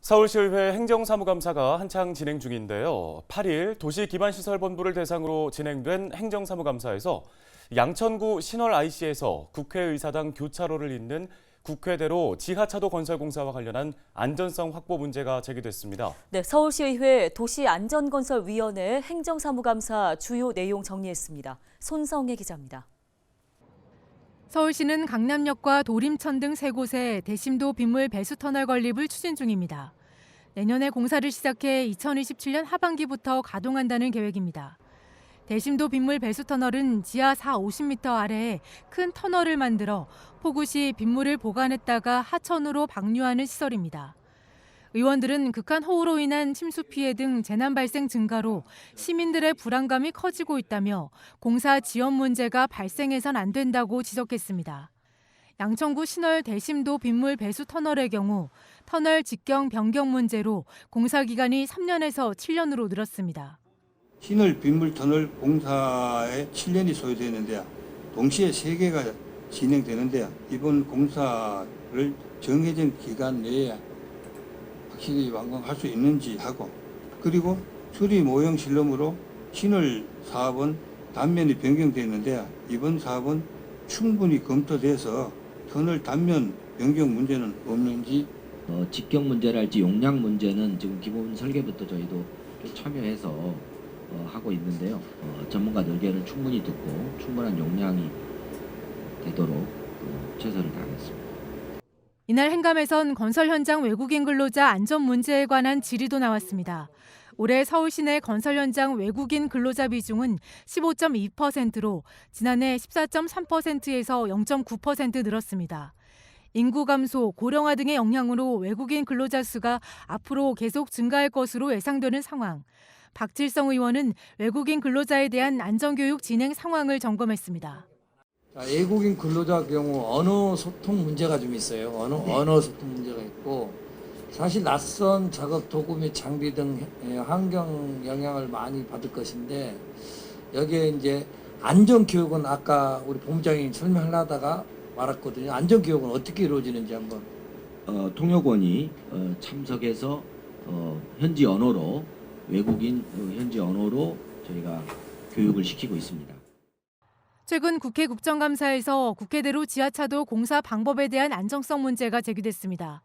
서울시의회 행정사무감사가 한창 진행 중인데요. 8일 도시기반시설본부를 대상으로 진행된 행정사무감사에서 양천구 신월 IC에서 국회의사당 교차로를 잇는 국회대로 지하차도 건설 공사와 관련한 안전성 확보 문제가 제기됐습니다. 네, 서울시의회 도시안전건설위원회 행정사무감사 주요 내용 정리했습니다. 손성혜 기자입니다. 서울시는 강남역과 도림천 등 3곳에 대심도 빗물 배수 터널 건립을 추진 중입니다. 내년에 공사를 시작해 2027년 하반기부터 가동한다는 계획입니다. 대심도 빗물 배수 터널은 지하 50m 아래에 큰 터널을 만들어 폭우 시 빗물을 보관했다가 하천으로 방류하는 시설입니다. 의원들은 극한 호우로 인한 침수 피해 등 재난 발생 증가로 시민들의 불안감이 커지고 있다며 공사 지연 문제가 발생해선 안 된다고 지적했습니다. 양천구 신월 대심도 빗물 배수 터널의 경우 터널 직경 변경 문제로 공사 기간이 3년에서 7년으로 늘었습니다. 신월 빗물 터널 공사에 7년이 소요되는데 동시에 3개가 진행되는데 이번 공사를 정해진 기간 내에 확실히 완공할 수 있는지 하고, 그리고 수리 모형 실험으로 신월 사업은 단면이 변경되어 있는데 이번 사업은 충분히 검토돼서 터널 단면 변경 문제는 없는지. 직경 문제랄지 용량 문제는 지금 기본 설계부터 저희도 참여해서 하고 있는데요. 전문가들 의견을 충분히 듣고 충분한 용량이 되도록 최선을 다하겠습니다. 이날 행감에선 건설 현장 외국인 근로자 안전 문제에 관한 질의도 나왔습니다. 올해 서울 시내 건설 현장 외국인 근로자 비중은 15.2%로 지난해 14.3%에서 0.9% 늘었습니다. 인구 감소, 고령화 등의 영향으로 외국인 근로자 수가 앞으로 계속 증가할 것으로 예상되는 상황. 박칠성 의원은 외국인 근로자에 대한 안전교육 진행 상황을 점검했습니다. 외국인 근로자 경우 언어 소통 문제가 좀 있어요. 언어 소통 문제가 있고, 사실 낯선 작업 도구 및 장비 등 환경 영향을 많이 받을 것인데, 여기에 이제 안전 교육은 아까 우리 본부장님 설명하려다가 말았거든요. 안전 교육은 어떻게 이루어지는지 한번. 통역원이 참석해서 현지 언어로 외국인 현지 언어로 저희가 교육을 시키고 있습니다. 최근 국회 국정감사에서 국회대로 지하차도 공사 방법에 대한 안정성 문제가 제기됐습니다.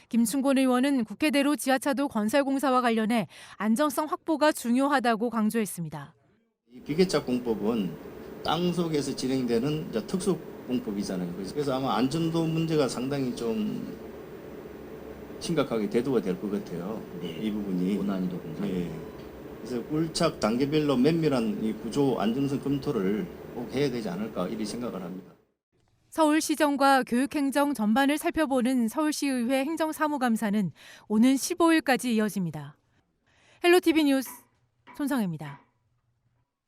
김충곤 의원은 국회대로 지하차도 건설 공사와 관련해 안정성 확보가 중요하다고 강조했습니다. 이 비계차 공법은 땅 속에서 진행되는 특수 공법이잖아요. 그래서 아마 안전도 문제가 상당히 좀 심각하게 대두가 될 것 같아요. 네. 이 부분이. 고난이도 공사. 네. 그래서 굴착 단계별로 면밀한 이 구조 안정성 검토를 꼭 해야 되지 않을까 이렇게 생각을 합니다. 서울시정과 교육행정 전반을 살펴보는 서울시의회 행정사무감사는 오는 15일까지 이어집니다. 헬로티비 뉴스 손성혜입니다.